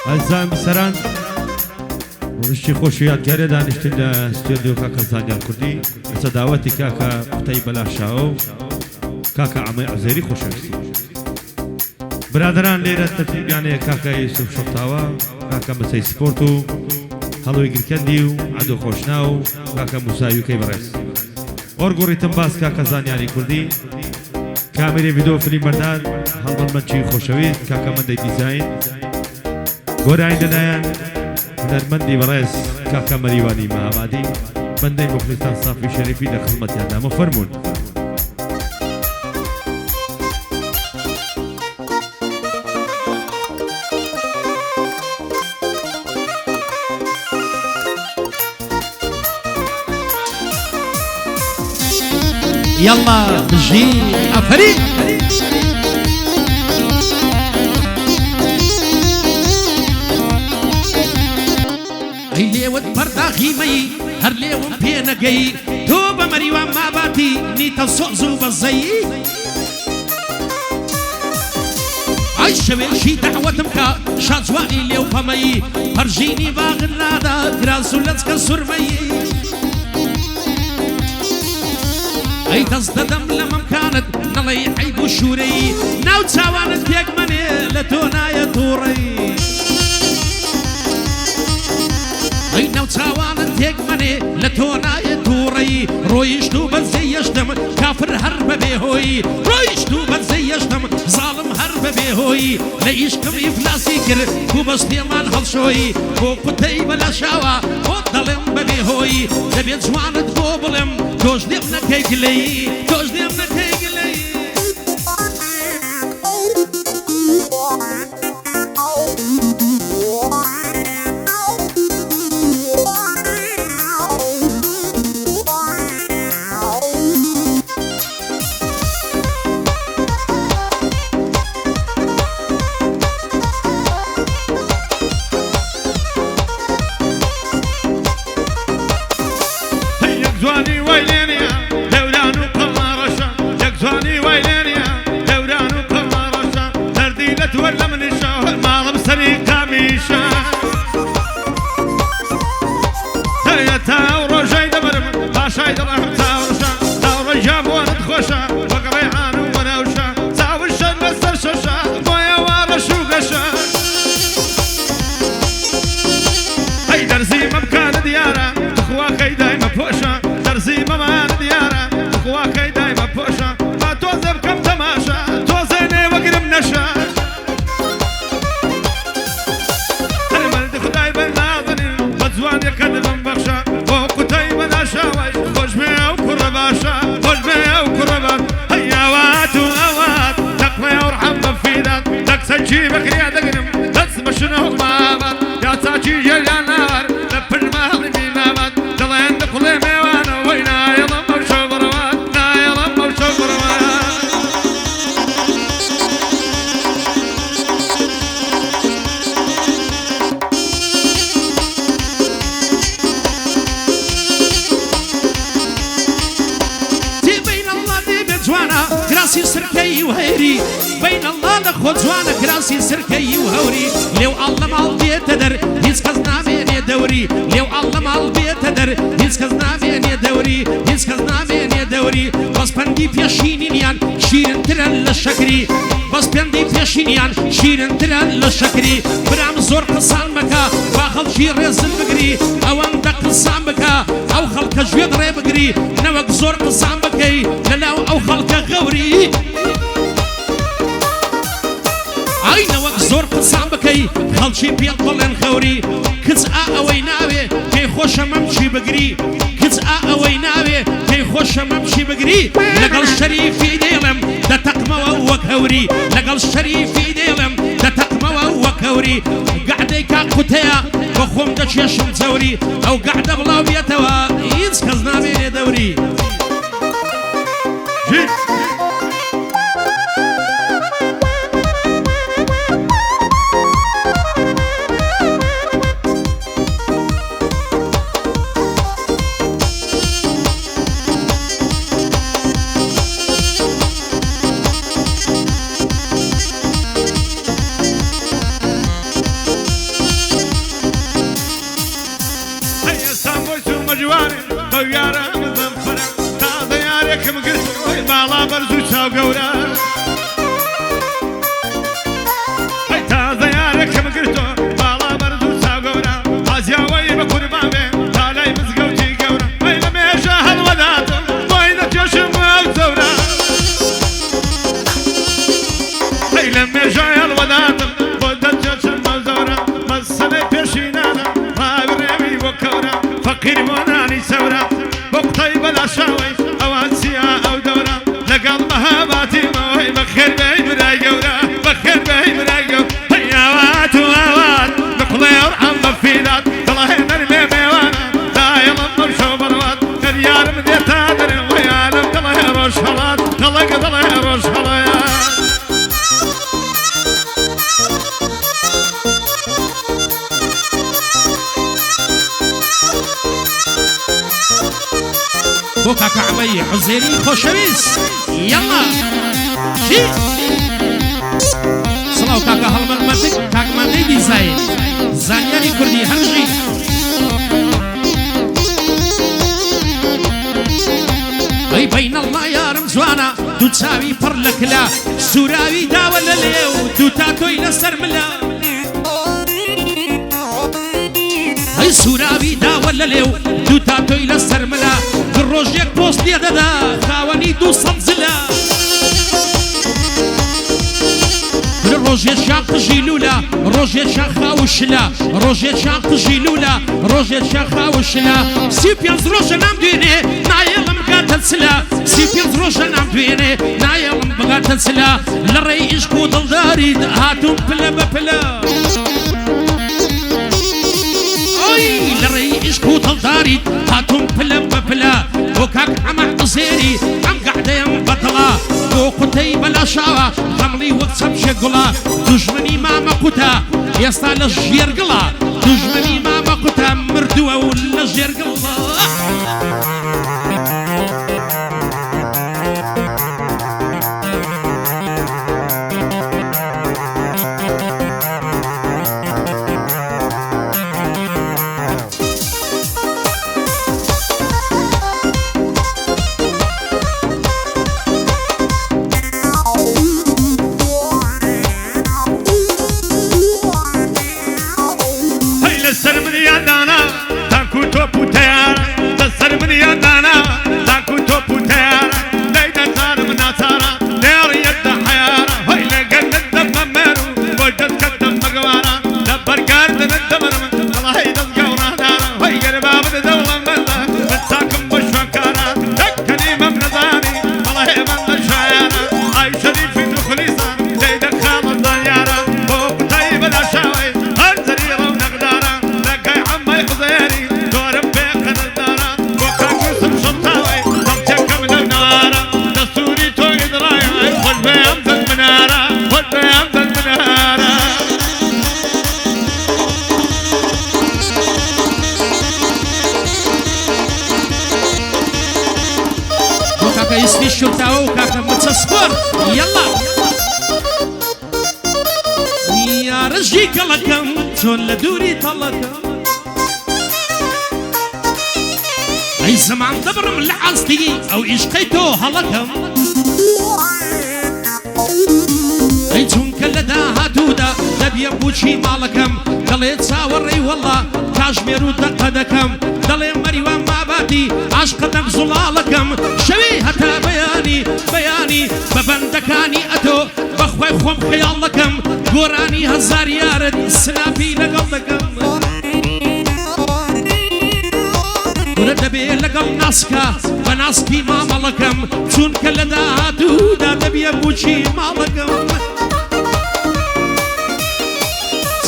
ئەزان بسەران ڕشتی خۆشی یادگارێ دانیشتن لە ستێدیۆ کاکە زانیار کوردی بەسە داوەتی کاکە قوتەی بەلاشاوە و کاکە عەمەی عوزێری خۆشەویستی برادران لێرە تەرتیبیانەیە کاکە یوسف شەفتاوە کاکە مەسەی سپۆرت و هەڵۆی گرکەندی و عەدۆ خۆشنا و کاکە موسا یوکەی بەڕێز ئۆرگۆڕیتم باس کاکە زانیاری کوردی کامێرە ڤیدۆ فیلم بەردار هەڵبەرمەندی خۆشەویست کاکە مەندەی دیزاین گۆرانی لەلایەن هونەرمەندی بەڕێز کاکە مەریوانی مەهابادی بەندەی مخلیسان سافی شەریفی لە خزمەتیاندامە فەرموون يلا بجي أفريد أي ليوت برداخي مي هر ليوم بينا جاي توبة مريوان ما باتي نيتا صعزو بزي أي شوي شي دعوة مكا شازواني ليو فمي برجيني باغن لادا جراسو لتسكا سرمي أي تصدم لما كانت نلي عيب وشوري ناو تساوانت بيك مني لتونا يا توري أي ناو تساوانت بيك مني لتونا يا توري رويشتو بزيشتم كافر هرب بيهوي رويشتو بزيشتم ظالم هرب بيهوي ليشكم إفلاسي كر كوبس ديمان هالشوي كوكتي بلا شاوا وضلم ببيهوي دبيت زوانت قوبلم توش ديمنا كيكلي توش ديمنا كيكلي زواني ويلينيا دوران وقمارشة يك زواني ويلينيا دوران وقمارشة ترديلة ولا من الشهر ما بسري قميشة هيا تاورو جاي دبرم باشاي دبرم تاورشة تاورو جابوان تخوشة وقريحان ونوشة تاور الشر وسر شوشة مويا وارش وقشة هي درزي مبكان ديارة تخوا خيداي مفوشة درزي ممان ديارة أخواكي دايما بوشة ما توزب كم تماشى توزيني وقرب نشا الملد خداي بالناظرين مزوان يكذب بخشا وقتي بدا شاوي خوش بيا وكرباشا خوش بيا وكربا هيا وات وأوات تقوى ورحم بفيدات تكسجي بكريا دقنم تسمى شنو مامات يا تاجي جليان نار لبن مهلي بمامات دلين دخلي ميوانا وينا يضم وشبروات نا يضم وشبروات تي بين الله دي بجوانا كراسي سركي وهيري بين الله لخود جوانا كراسي سركي وهوري لو الله مال بيتدر هيس كزنا بين دوري لو الله مال بيتدر هيس كزنا بين دوري هيس كزنا بين دوري بس بندي بيشينيان شيرن ترن للشكري بس بندي بيشينيان شيرن ترن للشكري برام زور قصان مكا باخل شي رزن بقري او اندق قصان بكا او خلق جويد ري بقري نوك زور قصان بكي للاو او خلق غوري اي نوك زور قصان بكي خلشي بيطلن خوري كزعا اوي ناوي كي خوش ممشي بقري كزعا اوي ناوي كي خوش ممشي بقري لقل شريفي ديلم دا تقموا وكوري لقل شريفي ديلم دا تقموا وكوري قعدي كاقوتيا وخوم دا شيشم زوري او قعد بلاو بيتوا ينسكزنا بين دوري قلت باڵا بەرز و چاو گەورە تازە یارێکم گرتۆ باڵا بەرز و چاو گەورە حازیاوەی بە قوربان بێ تا لای مزگەوتی گەورە ئەی لە مێژە هەڵوەداتم بۆی نەکێشم ئەو زەورە ئەی لە مێژە هەڵوەداتم بۆ دەکێشم ئەو زەورە مەسەلەی پێشینانە ڕاوێڕێوی بۆ کەورە فەقیر بۆ نانی سەورە بۆ قوتەی بەلاشاوەی ئەوان چیە ئەو دەورە لەگەڵ مەهاباتیمەوەی بەخێر بێی برای گەورە بەخێر بێی برای گەورە هەیاوات و ئاوات بقڵێ ڕحەم بەفیدات دڵەهێ نەرمێ مێوانە دایەڵم بەرشە بەڕوات هەریارم دێتا دەرێ وەیانم دڵەهێ ڕۆژ هەڵات دڵەکە دڵێ ڕۆژ هەڵەیات بۆ کاکە عەمەی حوزێری خۆشەویست یەڵا چی؟ سڵاو کاکە هەڵمەرمەتک کاکماندەی دیزاین زانیاری کوردی هەرژی ئەی بەینەڵڵا یارم جوانە دوو چاوی پڕ لە کلا سوراوی داوە لە لێو دوو تاتۆی لەسەر ملا ئەی سوراوی داوە لە لێو دوو تاتۆی لەسەر ملا ڕۆژێک پۆست لێ دەدا خاوەنی 200 زلە ڕۆژێکیان قژی لولا ڕۆژێکیان خاوشلا ڕۆژێکیان قژی لولا ڕۆژێکیان خاوشلا 35 ڕۆژە نام دوێنێ نایەڵم بگاتە چلا 35 ڕۆژە نام دوێنێ نایەڵم بگاتە چلا لە ڕێی عیشق و دڵداری هاتوون پلە بە پلە لە ڕێی عیشق و دڵداری هاتوون پلە بە پلە بۆ کاک ئەمە حوزێری ئەم گەعدەیەم بەدڵە بۆ قوتەی بەلاشاوە هەمڵی وەک چەمشێ گوڵە دوژمنی مامە قوتە ئێستا لە ژێرگڵە دوژمنی مامە قوتە مردووە و لە ژێرگڵە اسمي شرطة وكاكا متصفر يلا يا رجيك لكم شون لدوري طلكم اي زمان دبر من لحظتي او عشقيتو هلكم اي تون كلدا هاتودا دبيا بوشي مالكم دليت ساوري والله كاشميرو دقدكم دلي مريوان ماباتي عشقتك زلالكم شوي هتا بياني بياني ببندكاني اتو بخوي خوم خيالكم قراني هزار يارد سنابي لقلكم وردبي لقل ناسكا بناسكي ما مالكم تون كلدا هاتودا دبيا بوشي مالكم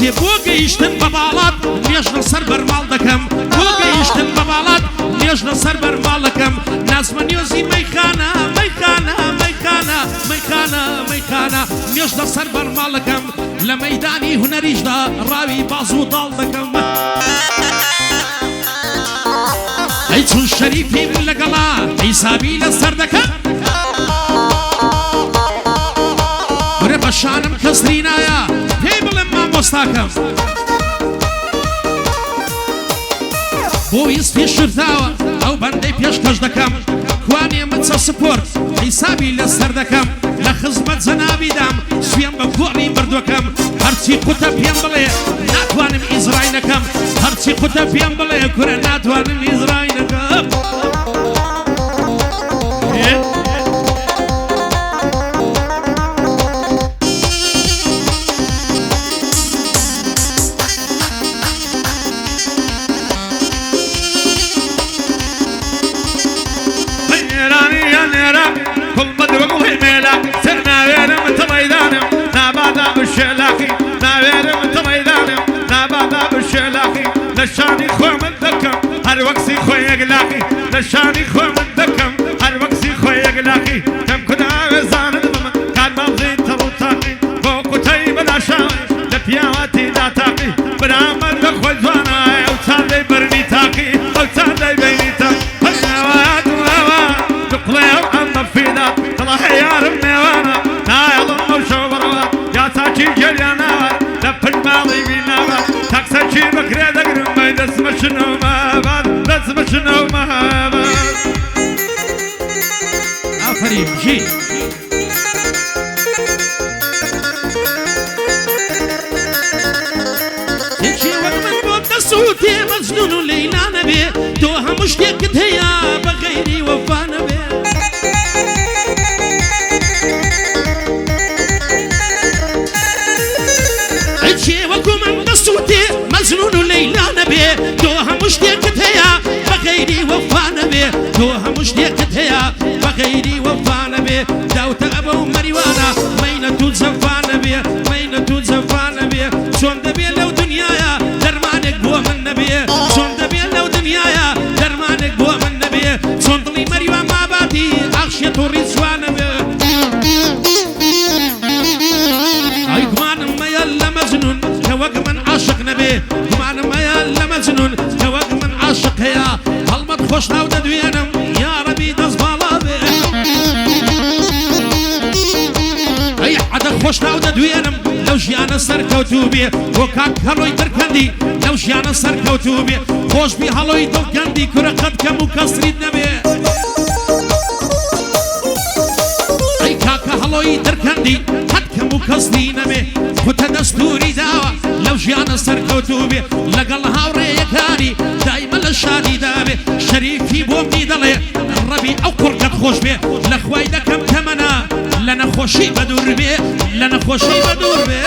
بۆگەیشتن بە باڵات نێژنە سەر بەرماڵ دەکەم بۆگەیشتن بە باڵات نێژنە سەر بەرماڵ دەکەم ناسمەنیۆزی مەیخانە مەیخانە مەیخانە مەیخانە مەیخانە نێژنە سەر بەرماڵ دەکەم لە مەیدانی هونەریشدا ڕاوی باز و داڵ دەکەم ئەی چون شەریفیم لەگەڵا حیسابی لەسەر دەکەم وەرە بە شانم کەسری نایە پێی بڵێم مامۆستاکەم بۆ ویست پێش شرتاوە ئەو بەندەی پێشکەش دەکەم توانێ مچە سپۆرت حیسابی لەسەر دەکەم لە خزمەت جەنابیدام سوێن بە گۆڕی بردوەکەم هەرچی قوتە پێم بڵێ ناتوانم ئیزرای نەکەم هەرچی قوتە پێم بڵێ کورە ناتوانم ئیزرای نەکەم لشانی خو من دکم هر وقتی خو یگلاقی لشانی خو من دکم هر وقتی خو یگلاقی کم کدا زاند من کار مازی تروتاقی با قطعی بداشای لپیاتی داتاقی برامر لخو جوانا او تاندی برنی تاقی او تاندی بینی تاقی هنوات ووا دقلی او ام فیدات الله یارم نوانا نایلم موشو بروات یا تاکی جریانا لپن مالی بیناوا تاکسا چی بکره دگرم شنو ما بعد لازم شنو ما بعد آفرین جی تجي وقت بود دسوتي مجنون ليلى نبي توها مش ديك هيا بغيري وفا نبي تجي وقت من دسوتي مجنون ليلى نبي توها مش ديك هيا بغيري وفا نبي توها مش ديك هيا بغيري وفا نبي داوت ابو مريوانا مينة زنفان نبي مينة زنفان نبي شون دبي لو دنيايا درمانك بو من نبي شون دبي لو دنيايا درمانك بو من نبي شون ضلي مريوان ما باتي اخشيت الرزوان نبي اي كمان ما يلا مجنون توق من عاشق نبي كمان ما يلا مجنون توق من عاشق هيا هالمت خوش ناو ددوينم يا ربي دزبالا بي اي عدا خوش ناو ددوينم لو جيانا سركوتو بي وكاك هلوي دركندي لو جيانا سركوتو بي خوش بي هلوي دلكندي كرة قد كمو كسريد نبي اي كاكا هلوي دركندي قد كمو كسريد نبي خود دستوري داوا لو جيانا سركوتو بي لقل هاوري يكاري دايما للشادي دابي شريفي بومني دلي الربي او قرقت خوش بي لخواي دكم تمنا لنا خوشي بدور بي لنا خوشي بدور بي